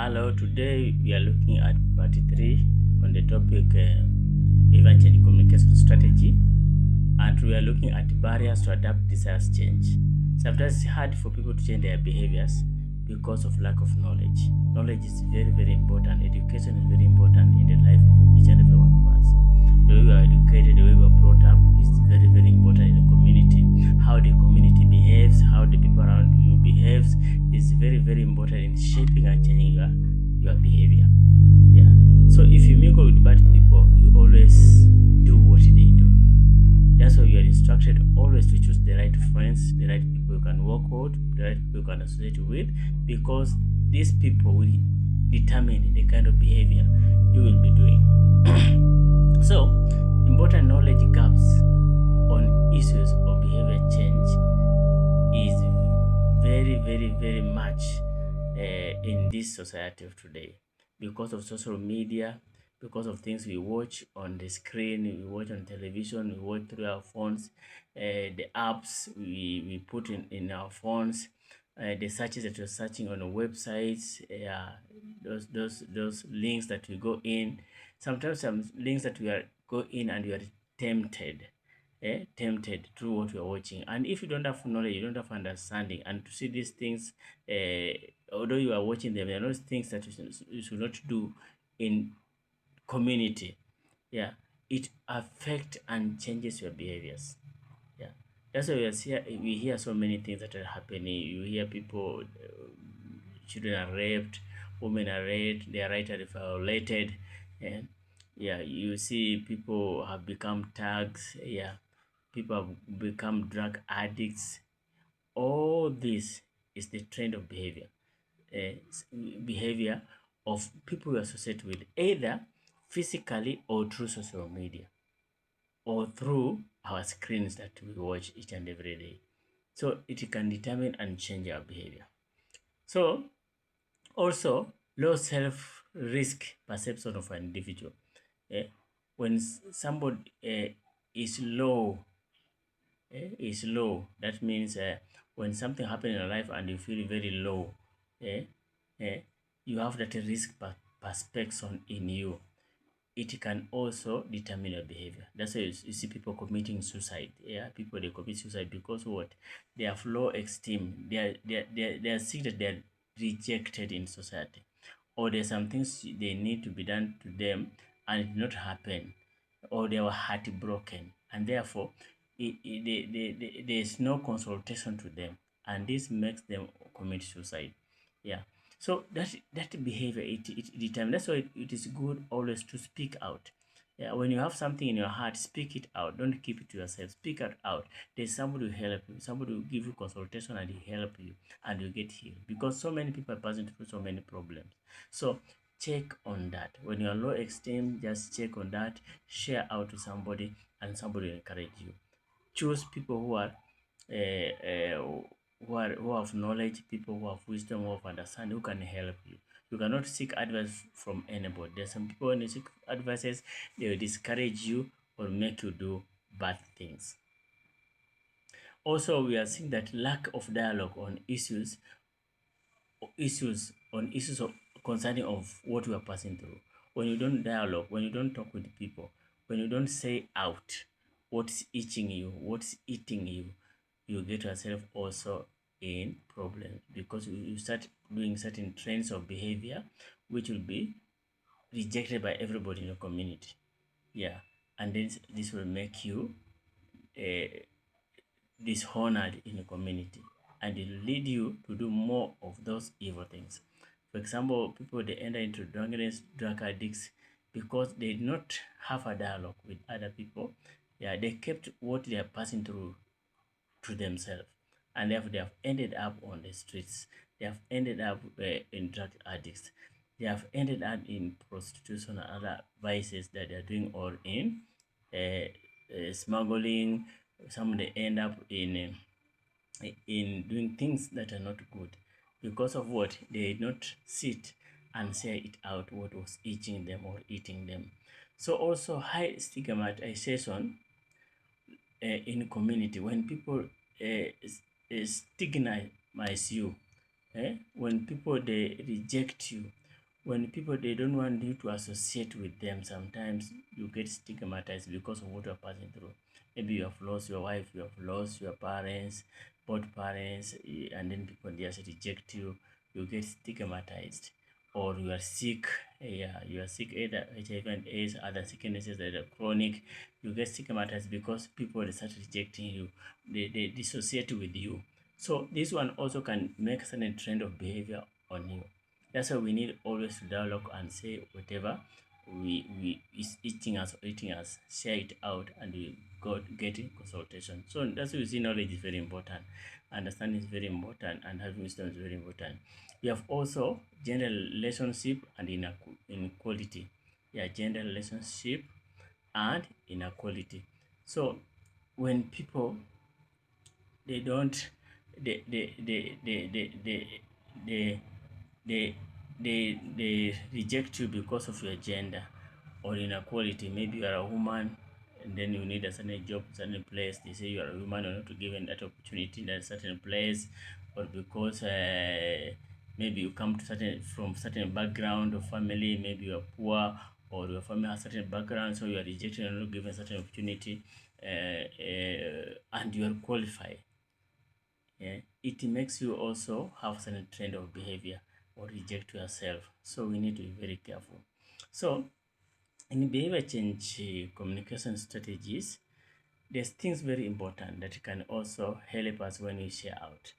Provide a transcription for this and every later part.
Hello, today we are looking at part 3 on the topic evangelical communication strategy, and we are looking at barriers to adapt desires change. Sometimes it's hard for people to change their behaviors because of lack of knowledge. Knowledge is very, very important. Education is very important in the life of each and every one of us. The way we are educated, the way we are brought up is very, very important in the community. How the community behaves, how the people around you behaves is very, very important in shaping and changing your behavior. Yeah. So if you mingle with bad people, you always do what they do. That's why you are instructed always to choose the right friends, the right people you can work with, the right people you can associate with, because these people will determine the kind of behavior you will be doing. So, important knowledge gaps on issues of behavior change is very, very, very much in this society of today because of social media, because of things we watch on the screen, we watch on television, we watch through our phones, the apps we put in our phones, the searches that we're searching on the websites, those links that we go in. Sometimes some links that we are go in and we are tempted through what we are watching. And if you don't have knowledge, you don't have understanding, and to see these things, although you are watching them, there are those things that you should not do in community. Yeah, it affects and changes your behaviors. Yeah, that's why we hear so many things that are happening. You hear people, children are raped, women are raped, their rights are violated, and yeah, you see people have become thugs. Yeah, people have become drug addicts. All this is the trend of behavior, behavior of people we associate with, either physically or through social media or through our screens that we watch each and every day. So it can determine and change our behavior. So also low self risk perception of an individual. Eh, when somebody is low, that means when something happens in your life and you feel very low, eh, you have that risk perception in you. It can also determine your behavior. That's why you see people committing suicide. Yeah, people they commit suicide because what? They have low esteem. They are sick that they are rejected in society, or there's some things they need to be done to them and it did not happen, or they were heartbroken, and therefore there's no consultation to them, and this makes them commit suicide. Yeah. So that behavior, it determines. That's why it is good always to speak out. Yeah, when you have something in your heart, speak it out. Don't keep it to yourself. Speak it out. There's somebody who help you. Somebody will give you consultation and he help you and you get healed. Because so many people are passing through so many problems. So check on that. When you're low esteem, just check on that. Share out to somebody and somebody will encourage you. Choose people who have knowledge, people who have wisdom, who have understanding, who can help you. You cannot seek advice from anybody. There's some people when you seek advices, they will discourage you or make you do bad things. Also, we are seeing that lack of dialogue on issues of concerning of what we are passing through. When you don't dialogue, when you don't talk with people, when you don't say out what's itching you, what's eating you, you get yourself also in problems because you start doing certain trends of behavior which will be rejected by everybody in your community. Yeah, and then this will make you uh, dishonored in the community, and it will lead you to do more of those evil things. For example, people they enter into drunkenness, drug addicts, because they did not have a dialogue with other people. Yeah, they kept what they are passing through to themselves, and therefore they have ended up on the streets. They have ended up in drug addicts. They have ended up in prostitution and other vices that they are doing, or in smuggling. Some they end up in doing things that are not good because of what they did not sit and say it out what was eating them or eating them. So also high stigmatization in community when people stigmatize you, when people they reject you, when people they don't want you to associate with them, sometimes you get stigmatized because of what you're passing through. Maybe you have lost your wife, you have lost your parents, both parents, and then people just reject you. You get stigmatized, or you are sick. Yeah, you are sick, either HIV and AIDS, other sicknesses that are chronic. You get stigmatized because people they start rejecting you. They dissociate with you. So this one also can make a certain trend of behavior on you. That's why we need always to dialogue and say whatever we is eating us, share it out, and we got getting consultation. So that's why we see knowledge is very important, understanding is very important, and having wisdom is very important. We have also gender relationship and inequality. Yeah, gender relationship and inequality. So when people they don't they they they reject you because of your gender or inequality. Maybe you are a woman and then you need a certain job, certain place. They say you are a woman, or not to given that opportunity in that certain place, or because maybe you come to certain from certain background of family, maybe you are poor, or your family has certain background, so you are rejected and not given certain opportunity, and you are qualified. Yeah, it makes you also have certain trend of behavior or reject yourself. So we need to be very careful. So in behavior change communication strategies, there's things very important that can also help us when we share out.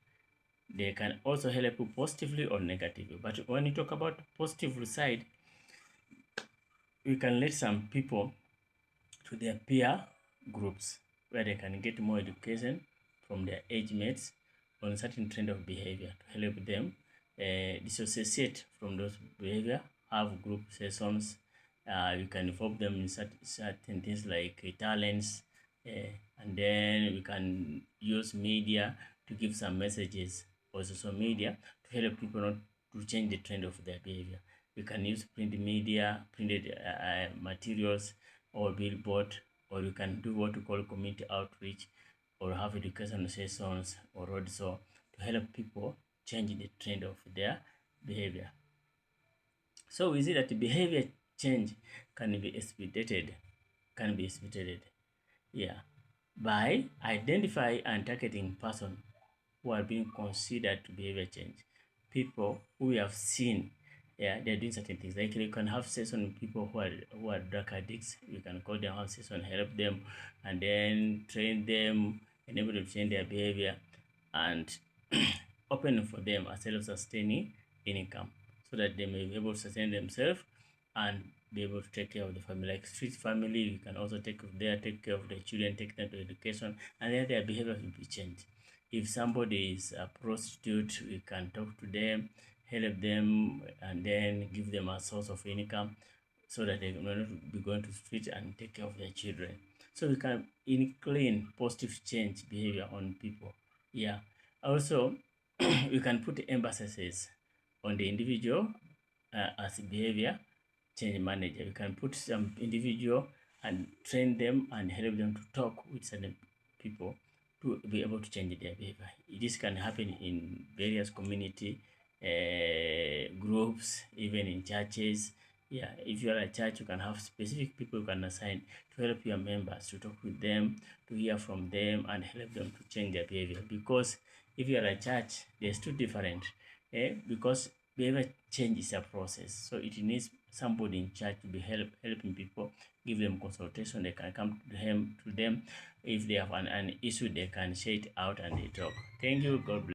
They can also help you positively or negatively. But when you talk about positive side, we can let some people to their peer groups where they can get more education from their age mates on certain trend of behavior to help them dissociate from those behavior, have group sessions. You can involve them in certain things like talents, and then we can use media to give some messages or social media to help people not to change the trend of their behavior. We can use print media, printed materials, or billboard, or you can do what we call community outreach, or have education sessions or roadshow to help people change the trend of their behavior. So we see that the behavior change can be expedited, can be expedited, yeah, by identify and targeting person who are being considered to behavior change. People who we have seen, yeah, they're doing certain things. Like you can have session with people who are drug addicts. You can call them, have session, help them, and then train them, enable them to change their behavior, and open for them a self-sustaining income so that they may be able to sustain themselves and be able to take care of the family. Like street family, you can also take care of the children, take them to education, and then their behavior will be changed. If somebody is a prostitute, we can talk to them, help them, and then give them a source of income so that they will not be going to street and take care of their children. So we can incline positive change behavior on people. Yeah. Also, we can put emphasis on the individual as a behavior change manager. You can put some individual and train them and help them to talk with certain people to be able to change their behavior. This can happen in various community groups, even in churches. Yeah, if you are a church, you can have specific people you can assign to help your members, to talk with them, to hear from them, and help them to change their behavior. Because if you are a church, there's two different. Because behavior change is a process, so it needs somebody in charge to be helping people, give them consultation. They can come to them if they have an issue, they can share it out and they talk. Thank you. God bless.